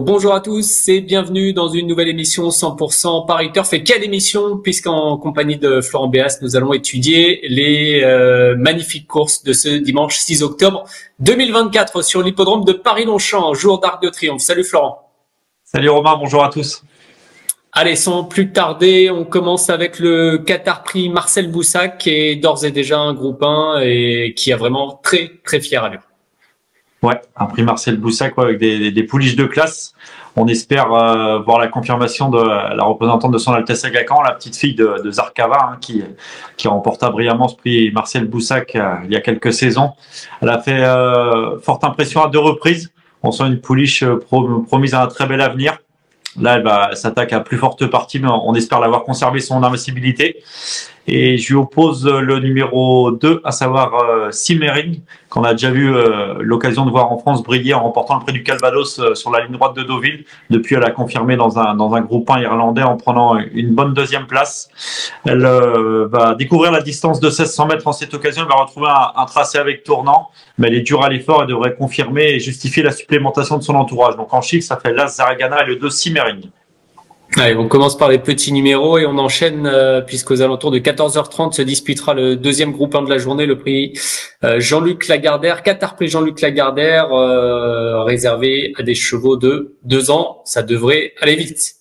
Bonjour à tous et bienvenue dans une nouvelle émission 100% Paris Turf. Et quelle émission, puisqu'en compagnie de Florent Béas, nous allons étudier les magnifiques courses de ce dimanche 6 octobre 2024 sur l'hippodrome de Paris-Longchamp, jour d'Arc de Triomphe. Salut Florent. Salut Romain, bonjour à tous. Allez, sans plus tarder, on commence avec le Qatar Prix Marcel Boussac, qui est d'ores et déjà un groupe 1 et qui a vraiment très fière allure. Ouais, un prix Marcel Boussac avec des pouliches de classe. On espère voir la confirmation de la représentante de son Altesse Aga Khan, la petite fille de Zarkava, qui remporta brillamment ce prix Marcel Boussac il y a quelques saisons. Elle a fait forte impression à 2 reprises. On sent une pouliche promise à un très bel avenir. Là, elle s'attaque à plus forte partie, mais on espère l'avoir conservé son invincibilité. Et je lui oppose le numéro 2, à savoir Simmering, qu'on a déjà vu l'occasion de voir en France briller en remportant le prix du Calvados sur la ligne droite de Deauville. Depuis, elle a confirmé dans un groupe 1 irlandais en prenant une bonne 2e place. Elle va découvrir la distance de 1600 mètres en cette occasion. Elle va retrouver un tracé avec tournant, mais elle est dure à l'effort et devrait confirmer et justifier la supplémentation de son entourage. Donc en chiffre, ça fait l'As Zaragana et le 2 Simmering. Allez, on commence par les petits numéros et on enchaîne puisqu'aux alentours de 14h30 se disputera le deuxième groupe 1 de la journée, le prix Jean-Luc Lagardère, Qatar Prix Jean-Luc Lagardère, réservé à des chevaux de 2 ans. Ça devrait aller vite.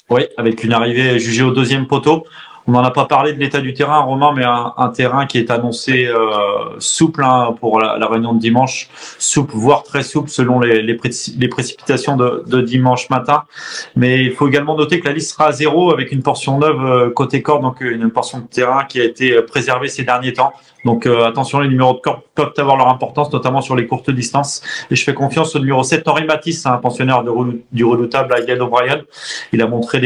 Oui, avec une arrivée jugée au 2e poteau. On n'en a pas parlé de l'état du terrain, Romain, mais un terrain qui est annoncé souple pour la réunion de dimanche, souple, voire très souple selon les précipitations de dimanche matin. Mais il faut également noter que la liste sera à 0 avec une portion neuve côté corde, donc une portion de terrain qui a été préservée ces derniers temps. Donc attention, les numéros de corde peuvent avoir leur importance, notamment sur les courtes distances. Et je fais confiance au numéro 7, Henri Matisse, un pensionnaire du redoutable Aidan O'Brien. Il a montré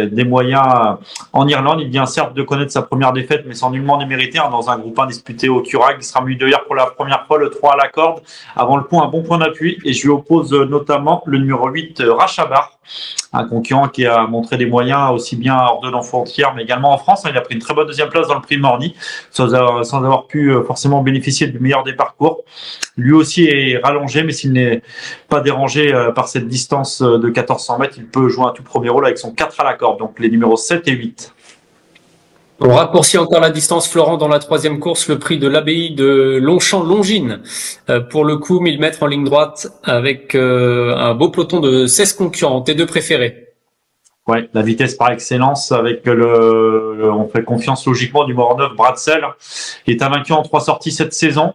des moyens en Irlande. Il vient certes de connaître sa première défaite, mais sans nullement démériter, dans un groupe 1 disputé au Curragh. Il sera mué de hier pour la première fois, le 3 à la corde. Avant le point, un bon point d'appui. Et je lui oppose notamment le numéro 8, Rachabar, un concurrent qui a montré des moyens aussi bien hors de l'enfrontière, mais également en France. Il a pris une très bonne 2e place dans le prix Morny, sans avoir pu forcément bénéficier du meilleur des parcours. Lui aussi est rallongé, mais s'il n'est pas dérangé par cette distance de 1400 mètres, il peut jouer un tout premier rôle avec son 4 à la corde. Donc les numéros 7 et 8. On raccourcit encore la distance, Florent, dans la 3e course, le prix de l'abbaye de Longchamp-Longines. Pour le coup, 1000 mètres en ligne droite avec un beau peloton de 16 concurrents. Tes 2 préférés? Ouais, la vitesse par excellence avec on fait confiance logiquement du numéro 9, Bradsell. Il est invaincu en 3 sorties cette saison.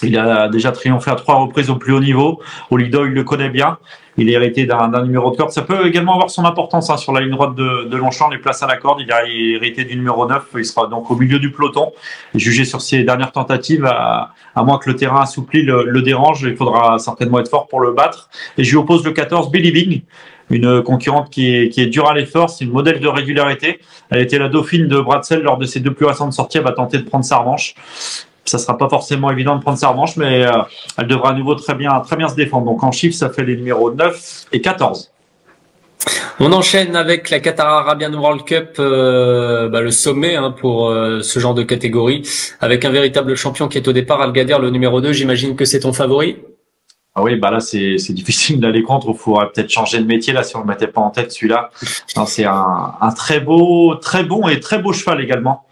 Il a déjà triomphé à 3 reprises au plus haut niveau. Au Lido, il le connaît bien. Il est hérité d'un numéro de corde. Ça peut également avoir son importance sur la ligne droite de Longchamp, les places à la corde. Il est hérité du numéro 9. Il sera donc au milieu du peloton. Et jugé sur ses dernières tentatives, à moins que le terrain assoupli le dérange, il faudra certainement être fort pour le battre. Et je lui oppose le 14, Believing, une concurrente qui est dure à l'effort. C'est une modèle de régularité. Elle était la dauphine de Bradsell lors de ses 2 plus récentes sorties. Elle va tenter de prendre sa revanche. Ça sera pas forcément évident de prendre sa revanche, mais elle devra à nouveau très bien se défendre. Donc en chiffre, ça fait les numéros 9 et 14. On enchaîne avec la Qatar Arabian World Cup, le sommet pour ce genre de catégorie, avec un véritable champion qui est au départ, Al Ghadir, le numéro 2. J'imagine que c'est ton favori? Ah oui, là c'est difficile d'aller contre. Il faudrait peut-être changer de métier là si on le mettait pas en tête celui-là. C'est un très bon et très beau cheval également.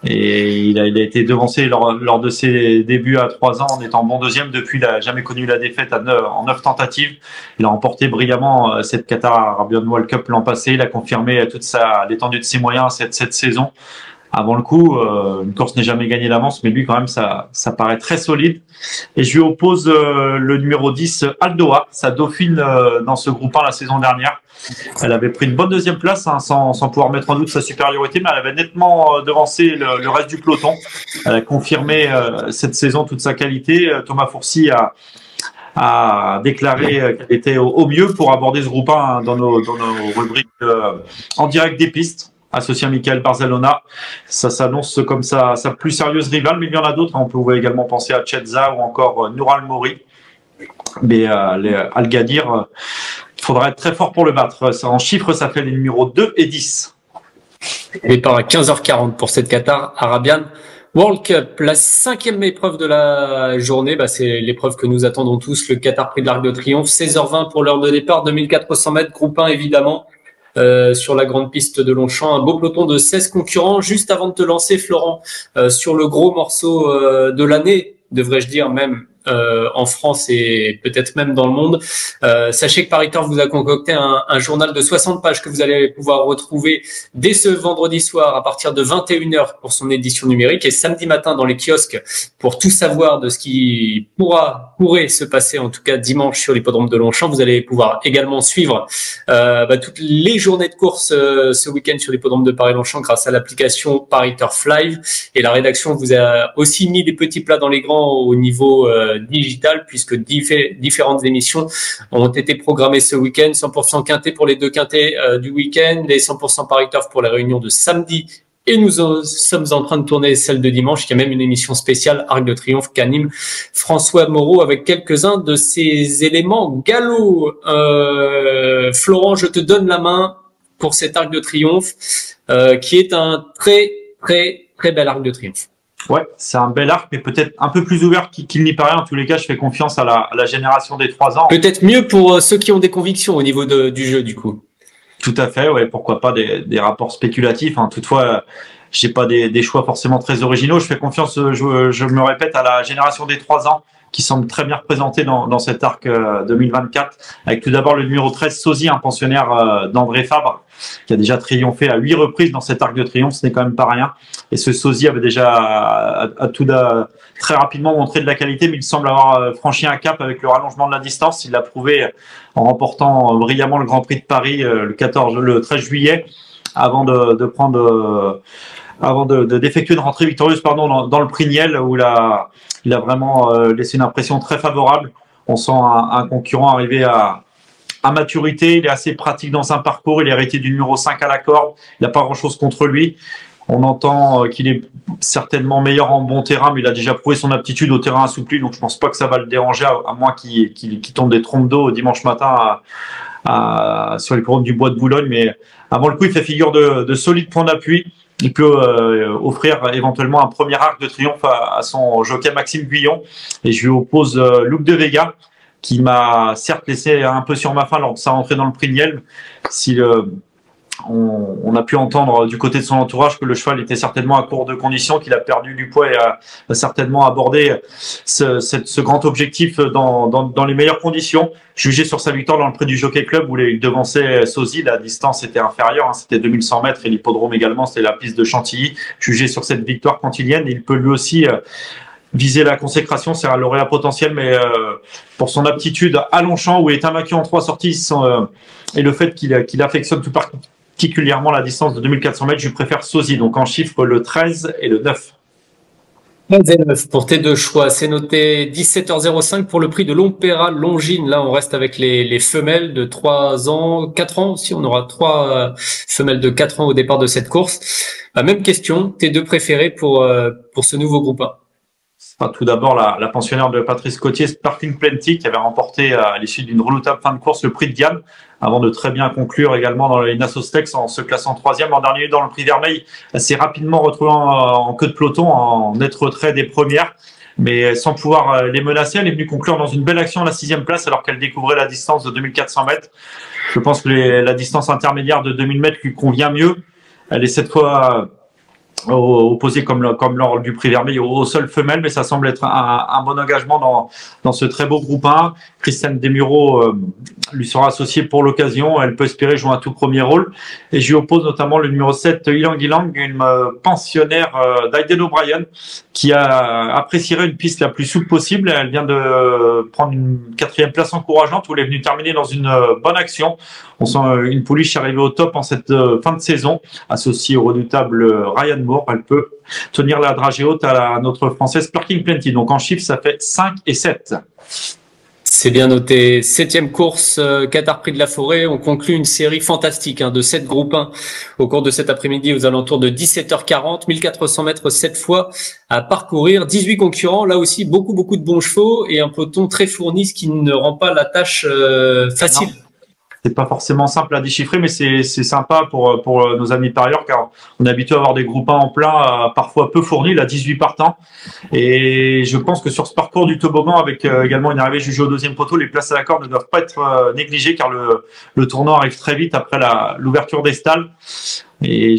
Et il a été devancé lors de ses débuts à 3 ans en étant bon 2e. Depuis, il n'a jamais connu la défaite en 9 tentatives. Il a remporté brillamment cette Qatar Arabian World Cup l'an passé. Il a confirmé toute l'étendue de ses moyens cette saison. Avant le coup, une course n'est jamais gagnée d'avance, mais lui quand même ça paraît très solide. Et je lui oppose le numéro 10, Aldoa, sa dauphine dans ce groupe 1 la saison dernière. Elle avait pris une bonne 2e place sans pouvoir mettre en doute sa supériorité, mais elle avait nettement devancé le reste du peloton. Elle a confirmé cette saison toute sa qualité. Thomas Fourcy a déclaré qu'elle était au mieux pour aborder ce groupe 1 dans nos rubriques en direct des pistes, associé à Michael Barzalona. Ça s'annonce comme sa plus sérieuse rivale, mais il y en a d'autres. On pouvait également penser à Chetza ou encore Noural Mori. Mais Al Ghadir, il faudra être très fort pour le battre. En chiffres, ça fait les numéros 2 et 10. Et par 15h40 pour cette Qatar Arabian World Cup, la 5e épreuve de la journée, c'est l'épreuve que nous attendons tous, le Qatar Prix de l'Arc de Triomphe, 16h20 pour l'heure de départ, 2400 mètres, groupe 1 évidemment, sur la grande piste de Longchamp, un beau peloton de 16 concurrents. Juste avant de te lancer, Florent, sur le gros morceau de l'année, devrais-je dire même, en France et peut-être même dans le monde. Sachez que Paris Turf vous a concocté un journal de 60 pages que vous allez pouvoir retrouver dès ce vendredi soir à partir de 21h pour son édition numérique et samedi matin dans les kiosques pour tout savoir de ce qui pourrait se passer en tout cas dimanche sur l'hippodrome de Longchamp. Vous allez pouvoir également suivre toutes les journées de course ce week-end sur l'hippodrome de Paris-Longchamp grâce à l'application Paris Turf Live, et la rédaction vous a aussi mis des petits plats dans les grands au niveau digital puisque différentes émissions ont été programmées ce week-end. 100% quintet pour les deux quintets du week-end, les 100% Paris Turf pour les réunions de samedi, et nous sommes en train de tourner celle de dimanche. Il y a même une émission spéciale Arc de Triomphe qu'anime François Moreau avec quelques-uns de ses éléments galop. Florent, je te donne la main pour cet Arc de Triomphe qui est un très très très bel Arc de Triomphe. Ouais, c'est un bel arc, mais peut-être un peu plus ouvert qu'il n'y paraît. En tous les cas, je fais confiance à la génération des 3 ans. Peut-être mieux pour ceux qui ont des convictions au niveau du jeu, du coup. Tout à fait, ouais. Pourquoi pas des rapports spéculatifs. Hein. Toutefois, j'ai pas des choix forcément très originaux. Je fais confiance, je me répète, à la génération des 3 ans qui semble très bien représentée dans cet arc 2024. Avec tout d'abord le numéro 13, Sosie, un pensionnaire d'André Fabre, qui a déjà triomphé à 8 reprises dans cet arc de triomphe. Ce n'est quand même pas rien. Et ce Sosie avait déjà très rapidement montré de la qualité, mais il semble avoir franchi un cap avec le rallongement de la distance. Il l'a prouvé en remportant brillamment le Grand Prix de Paris le 13 juillet, avant d'effectuer une rentrée victorieuse dans le Prix Niel, où il a vraiment laissé une impression très favorable. On sent un concurrent arrivé à maturité. Il est assez pratique dans un parcours. Il est hérité du numéro 5 à la corde. Il n'a pas grand-chose contre lui. On entend qu'il est certainement meilleur en bon terrain, mais il a déjà prouvé son aptitude au terrain assoupli, donc je pense pas que ça va le déranger, à moins qu'il tombe des trompes d'eau dimanche matin sur les couronnes du Bois de Boulogne. Mais avant le coup, il fait figure de solide point d'appui. Il peut offrir éventuellement un premier arc de triomphe à son jockey Maxime Guyon. Et je lui oppose Luc de Vega, qui m'a certes laissé un peu sur ma faim lors de sa rentrée dans le Prix Niel. On a pu entendre du côté de son entourage que le cheval était certainement à court de conditions, qu'il a perdu du poids et a certainement abordé ce grand objectif dans les meilleures conditions. Jugé sur sa victoire dans le Prix du Jockey Club où il devançait Sosie, la distance était inférieure, c'était 2100 mètres, et l'hippodrome également, c'était la piste de Chantilly. Jugé sur cette victoire cantilienne, il peut lui aussi viser la consécration. C'est un lauréat potentiel, mais pour son aptitude à Longchamp, où il est invaincu en 3 sorties, et le fait qu'il affectionne tout particulièrement la distance de 2400 mètres, je préfère Sosie. Donc en chiffre, le 13 et le 9. 13 et 9 pour tes deux choix. C'est noté 17h05 pour le prix de Lompéra Longines. Là, on reste avec les femelles de 3 ans, 4 ans aussi. On aura 3 femelles de 4 ans au départ de cette course. Même question, tes deux préférés pour ce nouveau groupe 1. Tout d'abord, la pensionnaire de Patrice Cotier, Sparkling Plenty, qui avait remporté à l'issue d'une redoutable fin de course le prix de Diane, avant de très bien conclure également dans les Nassostex en se classant 3e. En dernier dans le prix Vermeil, elle s'est rapidement retrouvée en queue de peloton, en net retrait des premières, mais sans pouvoir les menacer. Elle est venue conclure dans une belle action à la 6e place, alors qu'elle découvrait la distance de 2400 mètres. Je pense que la distance intermédiaire de 2000 mètres lui convient mieux. Elle est cette fois opposé comme lors du prix Vermeil au seul femelle, mais ça semble être un bon engagement dans ce très beau groupe 1. Christiane Desmureaux lui sera associée pour l'occasion. Elle peut espérer jouer un tout premier rôle. Et je lui oppose notamment le numéro 7, Ilang Ilang, une pensionnaire d'Aiden O'Brien, qui apprécierait une piste la plus souple possible. Elle vient de prendre une 4e place encourageante, où elle est venue terminer dans une bonne action. On sent une pouliche arrivée au top en cette fin de saison, associée au redoutable Ryan Moore. Elle peut tenir la dragée haute à notre française Sparkling Plenty. Donc en chiffres, ça fait 5 et 7. C'est bien noté. 7e course, Qatar Prix de la Forêt. On conclut une série fantastique de 7 groupes 1 au cours de cet après-midi aux alentours de 17h40. 1400 mètres 7 fois à parcourir. 18 concurrents. Là aussi, beaucoup de bons chevaux et un peloton très fourni, ce qui ne rend pas la tâche facile. Non. c'est pas forcément simple à déchiffrer, mais c'est sympa pour nos amis parieurs, car on est habitué à avoir des groupes 1 en plein, parfois peu fournis, là 18 partants. Et je pense que sur ce parcours du toboggan, avec également une arrivée jugée au deuxième poteau, les places à la corde ne doivent pas être négligées, car le tournoi arrive très vite après l'ouverture des stalles. Et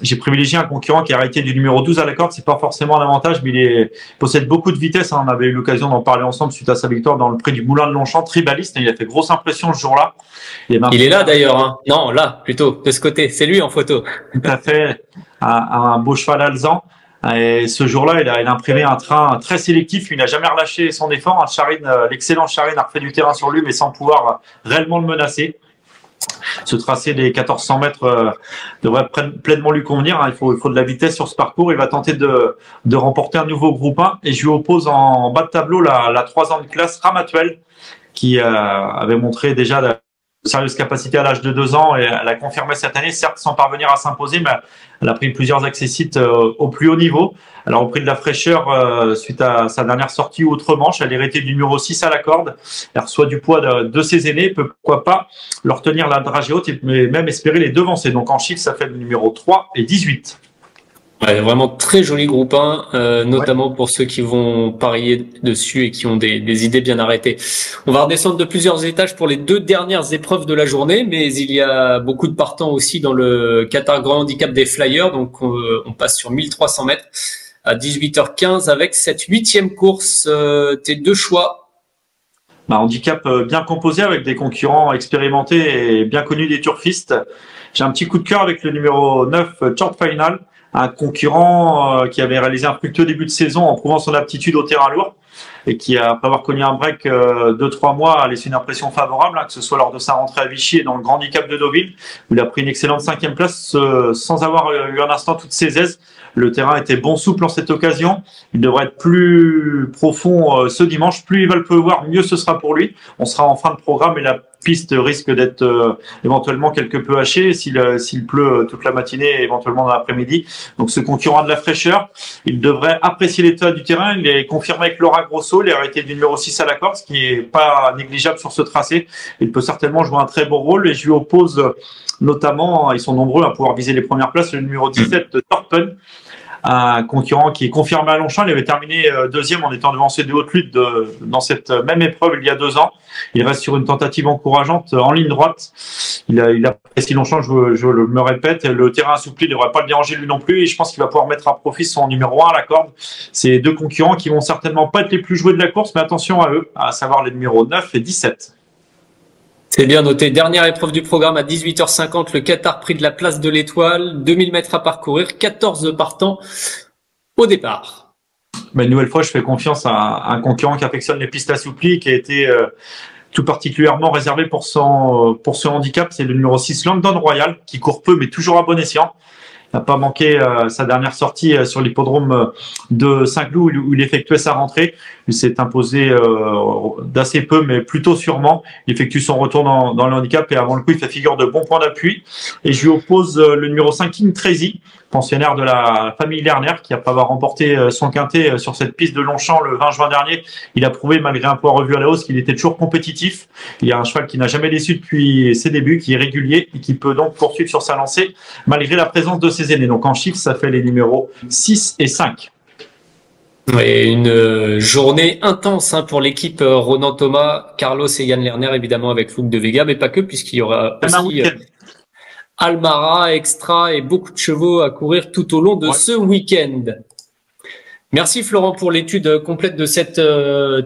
j'ai privilégié un concurrent qui a arrêté du numéro 12 à la corde. C'est pas forcément un avantage, mais il possède beaucoup de vitesse. On avait eu l'occasion d'en parler ensemble suite à sa victoire dans le prix du Moulin de Longchamp, Tribaliste. Il a fait grosse impression ce jour-là. Il est là d'ailleurs, hein. Non, là, plutôt, de ce côté. C'est lui en photo. Tout à fait. Un beau cheval alezan. Et ce jour-là, il a imprimé un train très sélectif. Il n'a jamais relâché son effort. L'excellent Charine a refait du terrain sur lui, mais sans pouvoir réellement le menacer. Ce tracé des 1400 mètres devrait pleinement lui convenir. Il faut de la vitesse sur ce parcours. Il va tenter de remporter un nouveau groupe 1. Et je lui oppose en bas de tableau la 3 ans de classe Ramatuel, qui avait montré déjà de sérieuses capacités à l'âge de 2 ans, et elle a confirmé cette année, certes sans parvenir à s'imposer, mais elle a pris plusieurs accessites au plus haut niveau. Elle a repris de la fraîcheur suite à sa dernière sortie outre-Manche. Elle est héritée du numéro 6 à la corde. Elle reçoit du poids de ses aînés. Pourquoi pas leur tenir la dragée haute et même espérer les devancer. Donc en chiffre, ça fait le numéro 3 et 18. Ouais, vraiment très joli groupe 1, notamment pour ceux qui vont parier dessus et qui ont des idées bien arrêtées. On va redescendre de plusieurs étages pour les 2 dernières épreuves de la journée, mais il y a beaucoup de partants aussi dans le Qatar Grand Handicap des Flyers, donc on passe sur 1300 mètres à 18h15 avec cette 8e course. Tes 2 choix? Handicap bien composé avec des concurrents expérimentés et bien connus des turfistes. J'ai un petit coup de cœur avec le numéro 9, Short Final, un concurrent qui avait réalisé un fructueux début de saison en prouvant son aptitude au terrain lourd et qui, après avoir connu un break de 3 mois, a laissé une impression favorable, que ce soit lors de sa rentrée à Vichy et dans le Grand Handicap de Deauville, où il a pris une excellente 5e place sans avoir eu un instant toutes ses aises. Le terrain était bon souple en cette occasion. Il devrait être plus profond ce dimanche. Plus il va le pleuvoir, mieux ce sera pour lui. On sera en fin de programme et la piste risque d'être éventuellement quelque peu hachée s'il pleut toute la matinée et éventuellement dans l'après-midi. Donc ce concurrent a de la fraîcheur. Il devrait apprécier l'état du terrain. Il est confirmé avec Laura Grosso, il est arrêté du numéro 6 à la corde, ce qui est pas négligeable sur ce tracé. Il peut certainement jouer un très beau rôle et je lui oppose notamment, ils sont nombreux à pouvoir viser les premières places, le numéro 17 de Torpen, un concurrent qui est confirmé à Longchamp. Il avait terminé 2e en étant devancé de haute lutte dans cette même épreuve il y a 2 ans. Il reste sur une tentative encourageante en ligne droite. Il a apprécié Longchamp, je me répète. Le terrain assoupli ne devrait pas le déranger lui non plus et je pense qu'il va pouvoir mettre à profit son numéro 1 à la corde. C'est 2 concurrents qui vont certainement pas être les plus joués de la course, mais attention à eux, à savoir les numéros 9 et 17. C'est bien noté. Dernière épreuve du programme à 18h50, le Qatar Prix de la Place de l'Étoile. 2000 mètres à parcourir, 14 partants au départ. Mais une nouvelle fois, je fais confiance à un concurrent qui affectionne les pistes assouplies, qui a été tout particulièrement réservé pour ce handicap. C'est le numéro 6, Langdon Royal, qui court peu mais toujours à bon escient. Il n'a pas manqué sa dernière sortie sur l'hippodrome de Saint-Cloud où il effectuait sa rentrée. Il s'est imposé d'assez peu, mais plutôt sûrement. Il effectue son retour dans le handicap et avant le coup, il fait figure de bon point d'appui. Et je lui oppose le numéro 5, King Tracy, pensionnaire de la famille Lerner, qui, après avoir remporté son quintet sur cette piste de Longchamp le 20 juin dernier, il a prouvé, malgré un poids revu à la hausse, qu'il était toujours compétitif. Il y a un cheval qui n'a jamais déçu depuis ses débuts, qui est régulier et qui peut donc poursuivre sur sa lancée, malgré la présence de ses aînés. Donc en chiffres, ça fait les numéros 6 et 5. Et une journée intense pour l'équipe Ronan Thomas, Carlos et Yann Lerner, évidemment avec Luc de Vega, mais pas que, puisqu'il y aura aussi Almara, Extra et beaucoup de chevaux à courir tout au long de ce week-end. Merci Florent pour l'étude complète de cette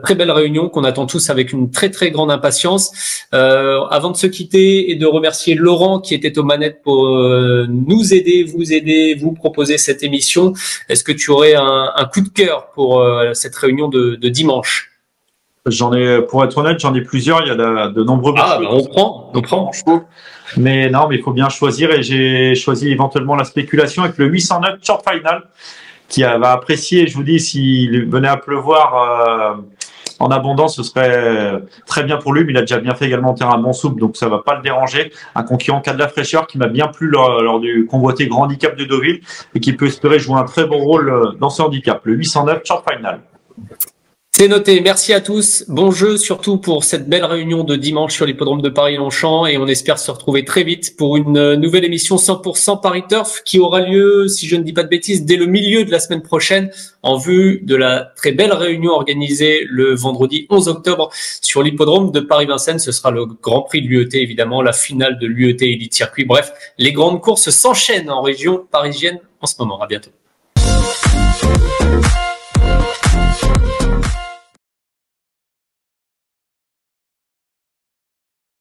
très belle réunion qu'on attend tous avec une très très grande impatience. Avant de se quitter et de remercier Laurent qui était aux manettes pour nous aider, vous proposer cette émission, est-ce que tu aurais un coup de cœur pour cette réunion de dimanche? Pour être honnête, j'en ai plusieurs. Il y a de nombreux. On prend. Mais non, mais il faut bien choisir et j'ai choisi éventuellement la spéculation avec le 809 Short Final, qui va apprécier. Je vous dis, s'il venait à pleuvoir en abondance, ce serait très bien pour lui, mais il a déjà bien fait également en terrain bon souple, donc ça va pas le déranger. Un concurrent qui a de la fraîcheur, qui m'a bien plu lors du convoité Grand Handicap de Deauville et qui peut espérer jouer un très bon rôle dans ce handicap. Le 809 Short Final. C'est noté. Merci à tous. Bon jeu, surtout pour cette belle réunion de dimanche sur l'hippodrome de Paris-Longchamp. Et on espère se retrouver très vite pour une nouvelle émission 100% Paris Turf qui aura lieu, si je ne dis pas de bêtises, dès le milieu de la semaine prochaine en vue de la très belle réunion organisée le vendredi 11 octobre sur l'hippodrome de Paris-Vincennes. Ce sera le Grand Prix de l'UET, évidemment, la finale de l'UET Elite Circuit. Bref, les grandes courses s'enchaînent en région parisienne en ce moment. À bientôt.